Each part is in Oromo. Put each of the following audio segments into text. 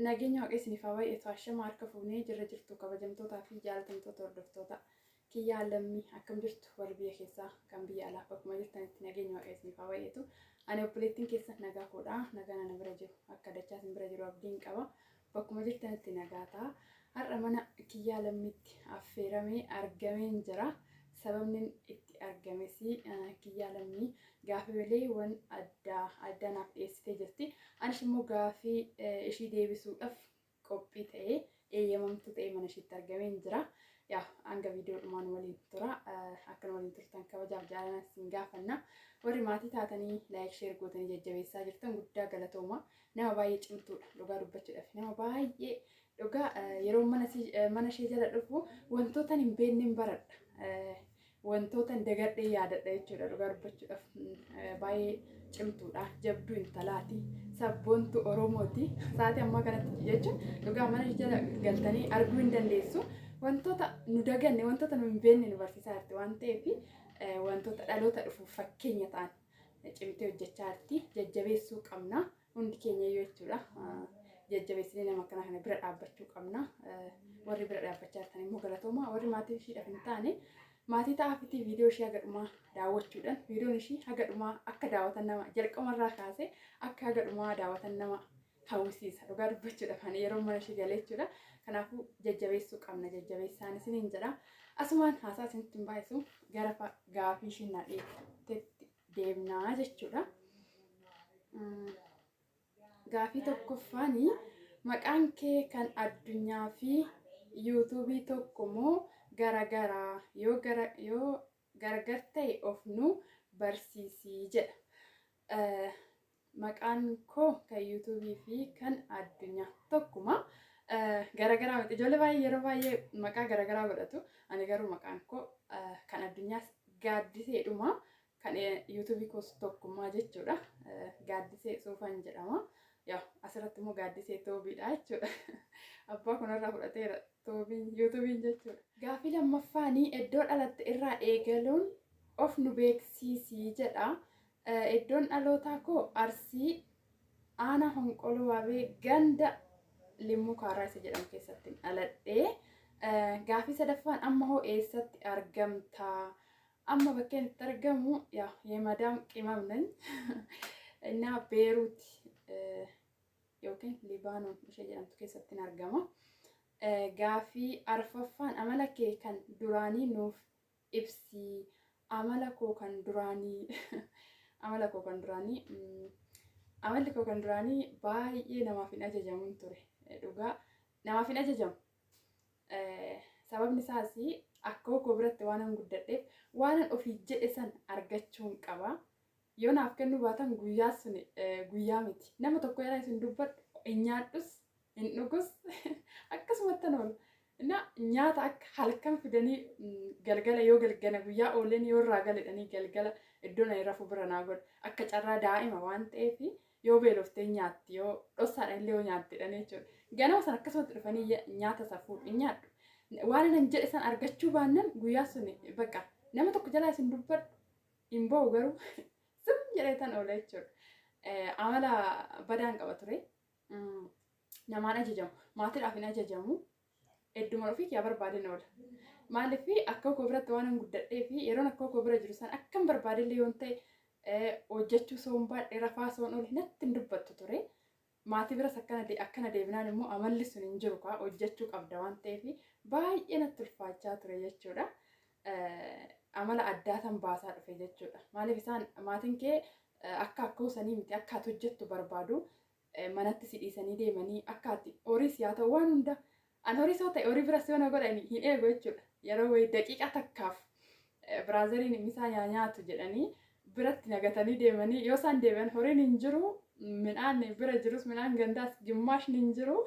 Nageenya waaqesiniif haa baay'eetu hashama harka fuunee jirra jirtu kabajamtootaa fi jaalatamtoota hordoftoota kiyyaa lammii akkam jirtu warri biyya keessaa kan biyya alaa bakkuma jirtanitti nageenya waaqesiniif haa baay'eetu. Ani obboleettiin keessan nagaa koodhaa nagaa nana bira jiru akka dachaa sin bira jiru abdiin qaba bakkuma jirtanitti nagaa ta'a. Har'a mana kiyyaa lammiitti affeeramee argameen jira. Sababni itti argames kiyyaa lammii gaaffiilee waan adda naaf dhiyeessitee jirti. Anis immoo gaaffii ishii deebisuudhaaf qophii ta'ee eeyyamamtu ta'ee mana ishiitti argameen jira. Yaa hanga viidiyoo dhumaan waliin tura. Akka waliin turtan kabajaaf jaalala isin gaafanna. Warri maatii taatanii laayik sheer gootanii jajjabeessaa jirtan guddaa galatooma. Nama baay'ee cimtuudha dhugaa dubbachuudhaaf. Nama baay'ee dhugaa yeroo mana ishee jala dhufu wantoota hin beekne baradha. Wantoota dagadhee yaadadha jechuudha dhugaa dubbachuudhaaf baay'ee cimtuudha jabduu intalaati sabboontu oromooti sa'aatii ammaa kanatti jechuun dhugaa mana jala galtanii arguu hin dandeessu wantoota nu daganne wantoota nu hin beekne nu barsiisaa jirti waan ta'eef wantoota dhaloota dhufuuf fakkeenya ta'an cimtee hojjechaa jirti jajjabeessuu qabna hundi keenya jechuudha jajjabeessinee nama akkanaa kana bira dhaabbachuu qabna warri bira dhaabbachaa jirtan immoo galatooma warri maatii ishiidhaaf hin taane maatii ta'aafiti viidiyoo ishee haga dhumaa daawwachuudhaan viidiyoon ishee haga dhumaa akka daawwatan nama jalqabarraa kaasee akka haga dhumaa daawwatan nama hawwisiisa dhugaa dubbachuudhaaf ani yeroo mana ishee galee jechuudha. Kanaafuu jajjabeessuu qabna jajjabeessaan isiniin jedha. Asumaan haasaa isinitti hin baay'isu gara gaaffii ishee na dhiyeeffattetti deemnaa jechuudha. Gaaffii tokkoffaanii maqaan kee kan addunyaa fi yuutuubii tokko moo garagaraa yoo garagar ta'e of nu barsiisii jedha. Maqaan koo kan yuutuubii fi kan addunyaa tokkuma. Garagaraa miti ijoollee baay'ee yeroo baay'ee maqaa garagaraa godhatu. Ani garuu maqaan koo kan addunyaas gaaddiseedhuma kan yuutuubii koos tokkummaa jechuudha. Gaaddisee Suufan jedhama. Yaa asirratti immoo gaaddisee Toobiidha jechuudha. Abbaa kunarraa fudhateera Toobiin yuutuubiin jechuudha. Gaaffii lammaffaanii iddoo dhalatte irraa eegaluun of nu beeksisii jedha. Iddoon dhalootaa koo Arsii aanaa Honqoloo Waabee ganda Limmuu Kaaraa isa jedhamu keessatti dhaladhee. Gaaffii sadaffaan amma hoo eessatti argamta? Amma bakkeen itti argamu yaa Yemadaam qimamnan innaa Beeruuti yookiin Libaanoon ishee jedhamtu keessatti argama. Gaaffii arfaffaan amala kee kan duraanii nuuf ibsi. Amala koo kan duraanii amalli koo kan duraanii baay'ee namaaf hin ajajamuun ture. Dhugaa namaaf hin ajajamu. Sababni isaas akka koo biratti waan an guddadheef waan an ofii jedhe san argachuun qaba. Yoo naaf kennu baatan guyyaa sun guyyaa miti. Nama tokko yeroo isin dubbadhu hin nyaadhus hin dhugus akkasumatti oolu. Nyaata akka halkan fidanii galgala yoo galgala guyyaa ooleen yoo irraa galedhanii galgala iddoo na irra bira naa godha. Akka carraa daa'ima waan ta'eef yoo beeloftee nyaatti yoo dhossaadhaan illee yoo nyaattidhanii jechuudha. Ganama sana akkasumatti dhufanii nyaata safuu hin nyaadhu. Waan nan jedhe san argachuu baannan guyyaa sun bakka nama tokko jalaa isin dubbadhu hin ba'u garuu sim jedhee tan oola jechuudha. Amala badaan qaba ture. Namaan ajajamu maatiidhaaf hin ajajamu. Hedduma ofii yaa barbaadeen oola. Maaliif akka koo biratti waan an guddadhee fi yeroon akka koo bira jiru san akkam barbaadellee yoon ta'e hojjechuu soon baadhee rafaa soon oole natti hin dubbattu ture. Maatii biras akkana deebinaan immoo amalli sun hin jiru kaa hojjechuu qabda waan ta'eef baay'ee natti ulfaachaa ture jechuudha. Amala addaa tan baasaa dhufe jechuudha. Maaliif isaan maatiin kee akka sanii miti akka ati hojjettu barbaadu manatti si dhiisanii deemanii akka ati horiis yaa ta'u waan hunda an horii soo ta'e horii biras yoo na godhani hin eegu jechuudha. Yeroo wayii daqiiqaa takkaaf biraazariin misaa nyaatu jedhanii biratti nagatanii deemanii yoo isaan deebi'an horiin hin jiru midhaan bira jirus midhaan gandaas gimmaashni hin jiru.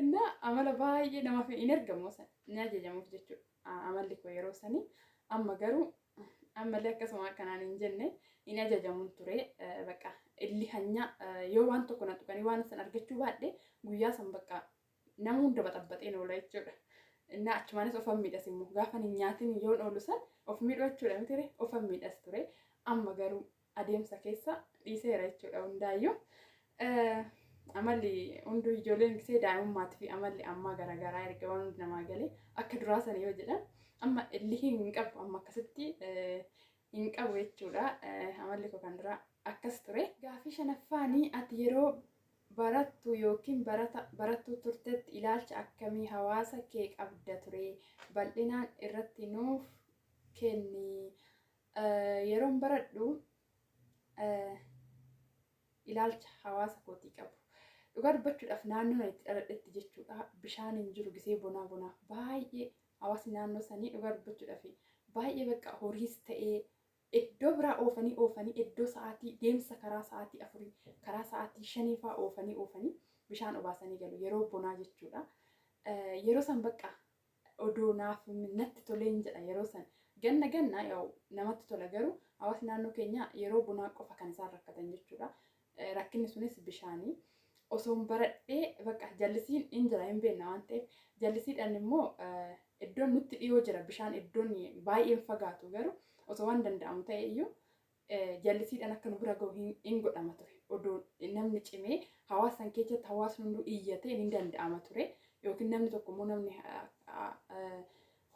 Innaa amala baay'ee namaaf hin ergamu san ni ajajamuuf jechuudha. Amalli koo yeroo sanii amma garuu ammallee akkasuma akkanaan hin jenne hin ajajamuun ture. Bakka illi hanyaa yoo waan tokko na tuqanii waan san argachuu baadhe guyyaa san bakka nama hunda baxabbaxeen oola jechuudha. Innaa achumaanis of miidhas immoo gaafa hin nyaatin yoon oolu san of miidhu jechuudha miti of miidhas ture. Amma garuu adeemsa keessa dhiiseera jechuudha hundaayyuu. amalli hunduu ijoolleen gisee daa'imummaatti fi amalli ammaa garaagaraa erga waan hundi namaa galee akka duraa sana yoo jedhan amma illee hin qabu amma akkasitti hin qabu jechuudha. Amalli koo kan duraa akkas ture. Gaaffii shanaffaanii ati yeroo barattu yookiin barattuu turtetti ilaalcha akkamii hawaasa kee qabda ture? Bal'inaan irratti nuuf kenni. Yeroon baradhu ilaalcha hawaasa kootii qabu. Dhugaa dubbachuudhaaf naannoo itti dhaladhetti jechuudha. Bishaan hin jiru gisee bonaa baay'ee hawaasni naannoo sanii dhugaa dubbachuudhaaf baay'ee bakka horiis ta'ee iddoo biraa oofanii iddoo sa'aatii deemsa karaa sa'aatii 4 karaa sa'aatii 5 fa'aa oofanii bishaan obaasanii galu yeroo bonaa jechuudha. Yeroo san bakka odoo naaf natti tolee hin jedha yeroo san ganna yaa'u namatti tola garuu hawaasni naannoo keenya yeroo bonaa qofa kan isaan rakkatan jechuudha. Rakkinni sunis bishaanii. Osoon baradhee bakka jallisiin hin jira hin beekna waan ta'eef jallisiidhaan immoo iddoon nutti dhiyoo jira bishaan iddoon baay'een fagaatu garuu osoo waan danda'amu ta'e iyyuu jallisiidhaan akka nu bira gahu hin godhama ture. Odoo namni cimee hawaasan keessatti hawaasni hunduu iyyatee hin danda'ama ture yookiin namni tokko immoo namni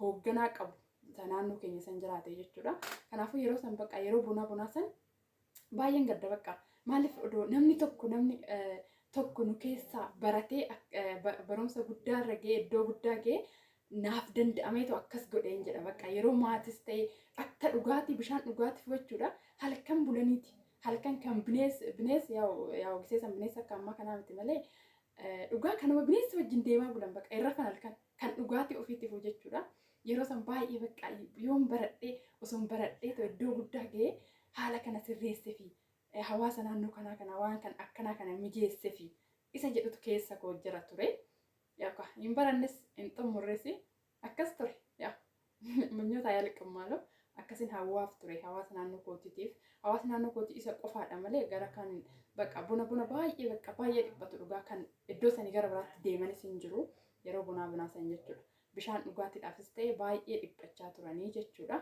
hoogganaa qabu naannoo keenya san jiraate jechuudha. Kanaafuu yeroo san bakka yeroo bonaa san baay'een gadda bakka maaliif odoo namni tokko nu keessaa baratee barumsa guddaarra ga'ee iddoo guddaa ga'ee naaf danda'ameetu akkas godheen jedha bakka yeroo maatis ta'e akka dhugaatii bishaan dhugaatii jechuudha. Halkan bulaniiti halkan kan binees yaa'u gisee san bineessa akka ammaa kanaa miti malee dhugaa kanuma bineensi wajjin deemaa bulan bakka irra kan halkan kan dhugaatii ofiitiif jechuudha. Yeroo san baay'ee bakka yoon baradhee osoon baradhee iddoo guddaa ga'ee haala kana sirreessee fi hawaasa naannoo kanaa waan kan akkanaa kana mijeessee fi isa jedhutu keessa koo jira ture. Yaa hin barannes hin xumurres akkas ture. Yaa minyoota yaa liqimmaalo akkasin hawaaf ture hawaasa naannoo kootiitiif. Hawaasa naannoo kootii isa qofaadha malee gara kan bakka buna baay'ee bakka baay'ee dhiphatu dhugaa kan iddoo sanii gara biraatti deemanis hin jiru yeroo bonaa san jechuudha. Bishaan dhugaatiidhaafis ta'e baay'ee dhiphachaa turanii jechuudha.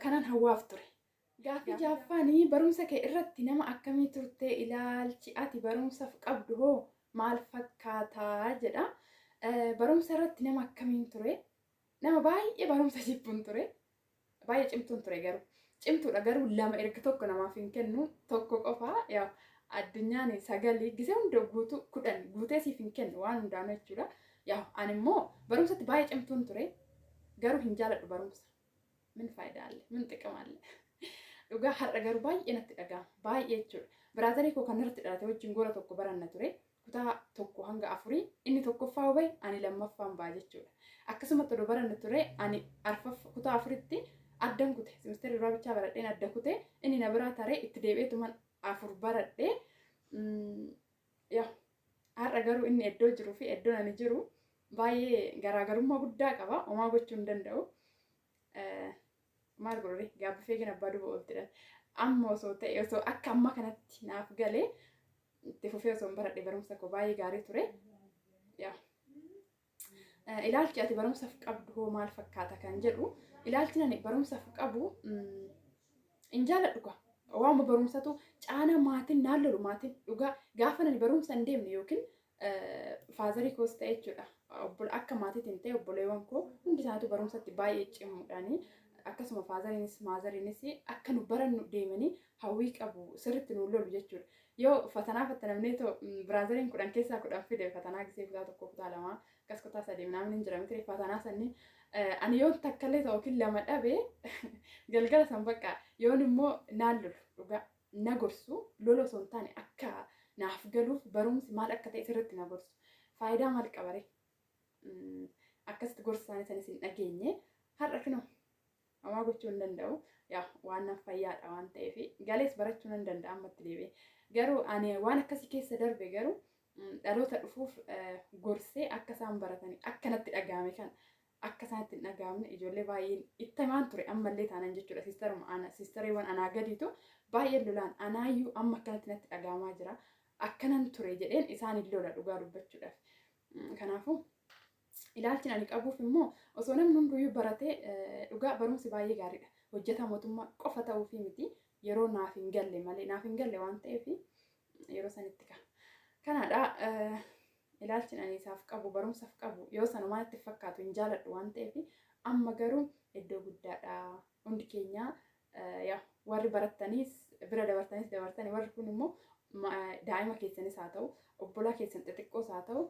Kanaan hawaaf ture. Gaaffii jaffaanii barumsa kee irratti nama akkamii turte? Ilaalchi ati barumsaaf qabdu hoo maal fakkaataa jedha. Barumsa irratti nama akkamiin ture? Nama baay'ee barumsa jibbuun ture. Baay'ee cimtuun ture garuu. Cimtuudha garuu lama erga tokko namaaf hin kennu tokko qofaa yaa addunyaan 9 gisee hunda guutuu 10 guutee siif hin kennu waan hundaanuu jechuudha. Yaa ani immoo barumsatti baay'ee cimtuun ture garuu hin jaaladhu barumsa. Min faayidaalee min xiqqamaalee. Dhugaa har'a garuu baay'ee natti dhaga'ama baay'ee jechuudha. Biraazarii koo kan irratti dhalate wajjin gola tokko baranna ture. Kutaa tokko hanga 4 inni tokkoffaa bahe ani lammaffaan baha jechuudha. Akkasumatti odoo baranna ture ani kutaa 4tti addan kute simisteerri duraa bichaa baradheen adda kute inni na biraa taree itti deebi'eetuman 4 baradhee yaa har'a garuu inni iddoo jiruu fi iddoon ani jiru baay'ee garaagarummaa guddaa qaba. Homaa gochuu hin danda'u. Maal godhee gaaffii kan abbaa duba ooltidha. Amma osoo ta'e osoo akka amma kanatti naaf galee itti fufee osoo baradhee barumsa koo baay'ee gaarii ture. Yaa ilaalchi ati barumsaaf qabdu hoo maal fakkaata kan jedhu ilaalchi ani barumsaaf qabu hin jaaladhu. Waanuma barumsatu caana maatiin naan lolu maatiin dhugaa gaafa ani barumsa hin deemne yookiin faazarii koos ta'e jechuudha. Akka maatiitiin ta'e obboleewwan koo hundi isaaniitu barumsatti baay'ee cimuudhaanii akkasuma faazariinis maazariinis akka nu barannu deemanii hawwii qabu sirriitti nu lolu jechuudha. Yoo fatanaa fattanamnee too biraazariin 10 keessaa 10 fide fatanaa gisee kutaa 1 kutaa 2 akkas kutaa 3 namni hin jira miti fatanaa sanni ani yoon takkallee ta'u yookiin lama dhabee galgala san bakka yoon immoo naan lolu dhugaa na gorsu lola osoo hin taane akka naaf galuuf barumsi maal akka ta'e sirriitti na gorsu. Faayidaa maal qabare? Akkasitti gorsa isaanii sanis hin dhageenye har'a kinoo homaa gochuu hin danda'u. Yaa waan naaf fayyaadha waan ta'eef galees barachuu hin danda'a ammatti deebi'ee. Garuu ani waan akkasii keessa darbe garuu dhaloota dhufuuf gorsee akka isaan baratanii akka natti dhagahame kan akka isaan itti hin dhagahamne ijoollee baay'een itti himaan ture ammallee taanan jechuudha. Siistariiwwan anaa gadiitu baay'ee lolaan anaayyuu amma akkanatti natti dhagahamaa jira. Akkanan ture jedheen isaan lola dhugaa dubbachuudhaaf. Kanaafuu ilaalchi ani qabuuf immoo osoo namni hunduyyuu baratee dhugaa barumsi baay'ee gaariidha. Hojjetaa mootummaa qofa ta'uufi miti yeroo naaf hin galle malee naaf hin galle waan ta'eef yeroo sanitti ka. Kanaadha ilaalchi ani isaaf qabu barumsaaf qabu yoo sanumaan itti fakkaatu hin jaaladhu waan ta'eef amma garuu iddoo guddaadha hundi keenya yaa warri barattaniis bira dabartanii warri kun immoo daa'ima keessanis haa ta'u obbolaa keessan xixiqqoos haa ta'u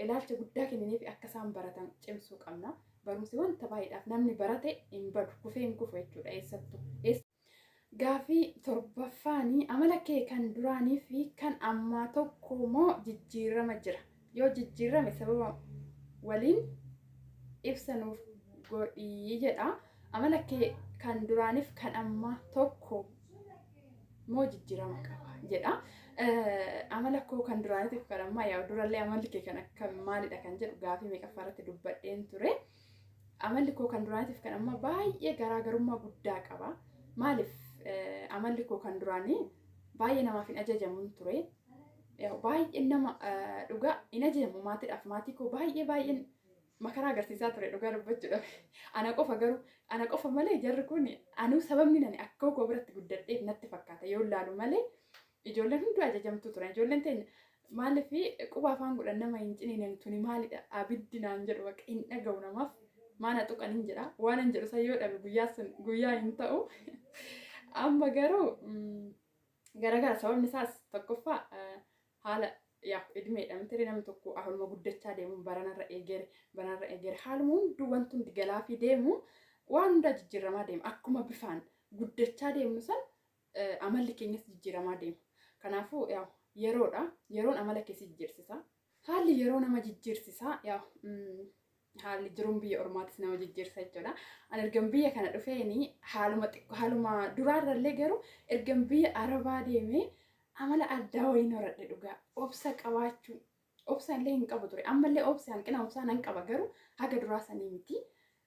ilaalcha guddaa kenniniif akka isaan baratan cimsuu qabna. Barumsi wanta baay'eedhaaf namni barate hin badu kufee hin kufu jechuudha eessattuu. Gaafii torbaffaanii amala kee kan duraanii fi kan ammaa tokko moo jijjiirama jira? Yoo jijjiirame sababa waliin ibsanuuf godhii jedha. Amala kee kan duraaniif kan ammaa tokko moo jijjiirama qaba jedha. Amala koo kan duraaniif kan ammaa yaa durallee amalli kee kan akka maalidha kan jedhu gaafii meeqaffaarratti dubbadheen ture. Amalli koo kan duraaniif kan ammaa baay'ee garaagarummaa guddaa qaba. Maaliif amalli koo kan duraanii baay'ee namaaf hin ajajamuun ture. Baay'ee nama dhugaa hin ajajamu maatiidhaaf maatii koo baay'een makaraa agarsiisaa ture dhugaa dubbachuudhaaf. Ana qofa malee jarri kun anuu sababni nani akka koo biratti guddadheef natti fakkaata yoo ilaalu malee ijoolleen hunduu ajajamtu ture. Ijoolleen teenya maaliif quba afaan godhan nama hin ciniinan tuni maalidha abiddi naan jedhu bakka hin dhaga'u namaaf maana tuqan hin jedha waan hin jedhu sayyoo dhabe guyyaa hin ta'u. Amma garuu garagara sababni isaas tokkoffaa haala yaa idmeedha miti namni tokko ahulma guddachaa deemu baranarra eegere haaluma hunduu wanti hundi galaa fi deemu waan hundaa jijjiiramaa deema akkuma bifaan guddachaa deemnu san amalli keenyas jijjiiramaa deema. Kanaafuu yeroon amala keessa jijjiirsisa. Haalli yeroo nama jijjiirsisa haalli jiruun biyya ormaatis nama jijjiirsa jechuudha. Ani ergan biyya kana dhufeeni haaluma duraarrallee garuu ergan biyya Arabaa deemee amala addaa wayiin horadhe dhugaa obsa qabaachuu obsa illee hin qabu ture. Ammallee obsa hanqina obsaa nan qaba garuu haga duraa sanii miti.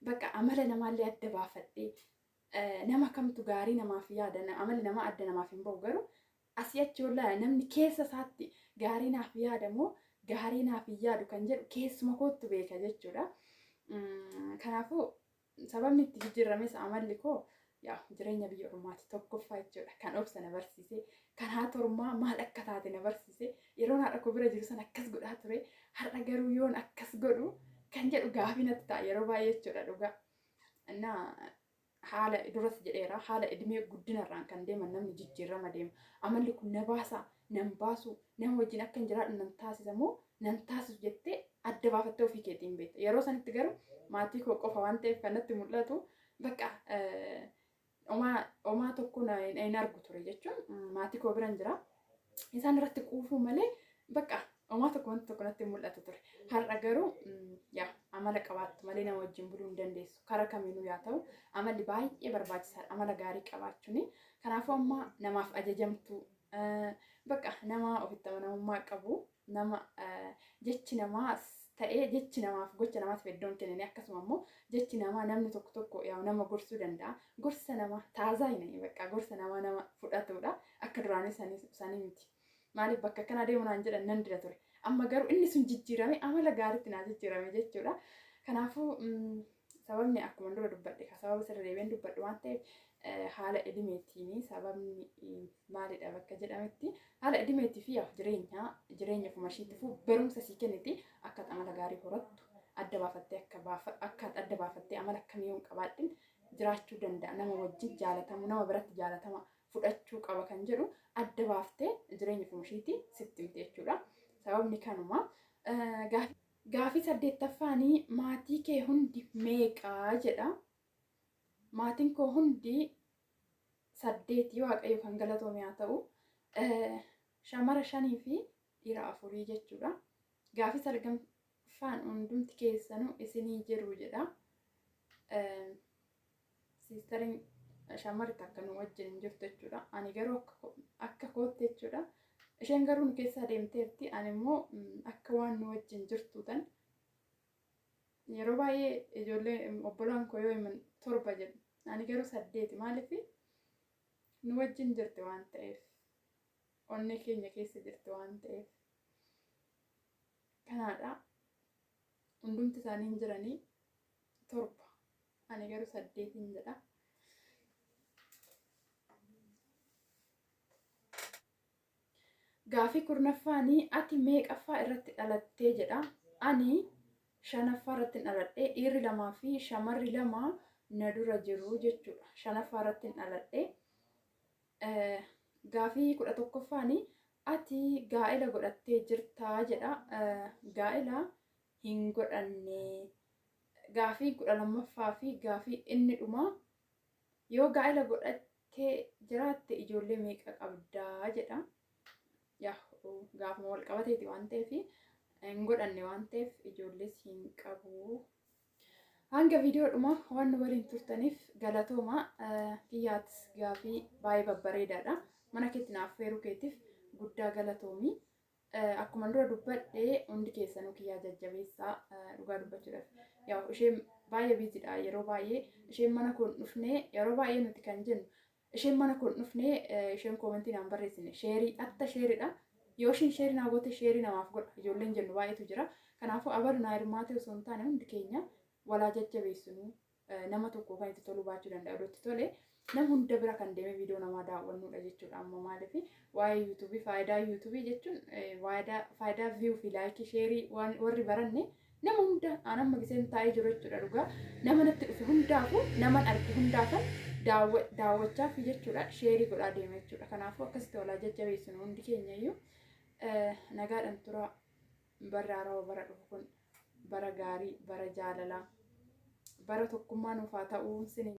Bakka amala namaallee adda baafadhee nama kamtu gaarii namaaf yaada amali nama adda namaaf hin bahu garuu asii achi wallaahi namni keessa isaatti gaarii naaf yaadamoo gaarii naaf hin yaadu kan jedhu keessuma kootu beeka jechuudha. Kanaafuu sababni itti jijjiirames amalli koo jireenya biyya ormaati tokkoffaa jechuudha. Kan obsa na barsiise kan haati ormaa maal akka taate na barsiise yeroo haadha koo bira jiru san akkas godhaa ture har'a garuu yoon akkas godhu kan jedhu gaafii natti ta'a yeroo baay'ee jechuudha dhugaa. Haala duras jedheera haala idmee guddinarraan kan deeman namni jijjiirama deema. Amalli kun na baasa nan baasu nama wajjin akka hin jiraadhu nan taasisamoo nan taasisu jettee adda baafattee ofii keetiin beekta. Yeroo sanitti garuu maatii koo qofa waan ta'eef kan natti mul'atu bakka omaa tokko hin argu ture jechuun maatii koo biran jira. Isaan irratti quufuu malee bakka omaa tokko wanti tokko natti mul'atu ture. Har'a garuu amala qabaattu malee nama wajjin buluu hin dandeessu. Karaa kamiinuu yaa ta'u amalli baay'ee barbaachisaadha. Amala gaarii qabaachuun kanaafuu amma namaaf ajajamtu bakka nama ofitti amanamummaa qabu nama jechi namaas ta'ee jechi namaaf gocha namaas feddoon kennanii akkasuma immoo jechi namaa namni tokko nama gorsuu danda'a. Gorsa nama taazaa hin bakka gorsa nama fudhatudha. Akka duraanii sanii miti. Maaliif bakka kana deemu naan jedhan nan dida ture. Amma garuu inni sun jijjiirame amala gaariitti naa jijjiirame jechuudha. Kanaafuu sababni akkuma dura dubbadhe sababa sirra deebiin dubbadhe waan ta'eef haala idimeetiin sababni maalidha bakka jedhametti haala idimeetii fi jireenya fumashiitiifuu barumsa sii kenniti akka amala gaarii horattu adda baafattee akka adda baafattee amala akkamii yoo qabaadhin jiraachuu danda'a nama wajjin jaalatamu nama biratti jaalatama fudhachuu qaba kan jedhu adda baaftee jireenya fumashiitii sitti himte jechuudha. Sababni kanuma gaafii 8ffaanii maatii kee hundi meeqaa jedha. Maatiin koo hundi 8 waaqayyo kan galatoome haa ta'u shamara 5 fi dhiira 4 jechuudha. Gaafii 9ffaan hundumti keessanuu isinii jiru jedha. Siistariin shamarri takka nu wajjin hin jirtu jechuudha. Ani garuu akka kootti jechuudha. Isheen garuu nu keessaa deemteerti. Ani immoo akka waan nu wajjin jirtu tan yeroo baay'ee ijoollee obbolaan koo yoo himan 7 jedhu. Ani garuu 8 maaliif nu wajjin jirti waan ta'eef onnee keenya keessa jirti waan ta'eef kanaadha. Hundumti isaanii hin jiranii 7 ani garuu 8 jedha. Gaafii kurnaffaanii ati meeqaffaa irratti dhalattee jedha. Ani shanaffaa irratti dhaladhee dhiirri lamaa fi shamarri lama na dura jiru jechuudha. Shanaffaa irratti dhaladhee. Gaafii 11ffaanii ati gaa'ela godhattee jirtaa jedha. Gaa'ela hin godhanne. Gaafii 12ffaa fi gaafii inni dhumaa yoo gaa'ela godhattee jiraatte ijoollee meeqa qabdaa jedha. Gaafuma wal qabateeti waan ta'eef hin godhanne waan ta'eef ijoollees hin qabu. Hanga viidiyoodhuma waan nu waliin turtaniif galatooma. Kiyyaatis gaafii baay'ee babbareedaadha. Mana keetti naaf feeruu keetiif guddaa galatoomi. Akkuma dura dubbadhee hundi keessanuu kiyyaa jajjabeessaa dhugaa dubbachuudhaaf. Isheen baay'ee biizidha yeroo baay'ee isheen mana kun dhufnee yeroo baay'ee nuti kan jennu isheen mana kun dhufnee isheen koomentii naan barreessine sheerii atta sheeriidha. Yoo isheen sheerii naa goote sheerii namaaf godha ijoolleen jennu baay'eetu jira. Kanaafuu abalu naa hirmaatee osoo hin taane hundi keenya walaa jajjabeessinu nama tokko kan itti toluu baachuu danda'a. Iddootti tole nama hunda bira kan deeme viidiyoo namaa daawwannudha jechuudha. Amma maaliif waa'ee yuutuubii faayidaa yuutuubii jechuun faayidaa viyuu fi laayikii sheerii warri baranne nama hunda aanamma giseen taa'ee jiru jechuudha. Dhugaa nama natti dhufe hundaafu nama arge hundaafan daawwachaaf jechuudha sheerii godhaa deema jechuudha. Kanaafuu akkasitti walaa jajjabeessinu hundi keenya iyyuu nagaadhaan tura. Bara haarawaa bara dhufu kun bara gaarii bara jaalalaa bara tokkummaa nuuf haa ta'uu.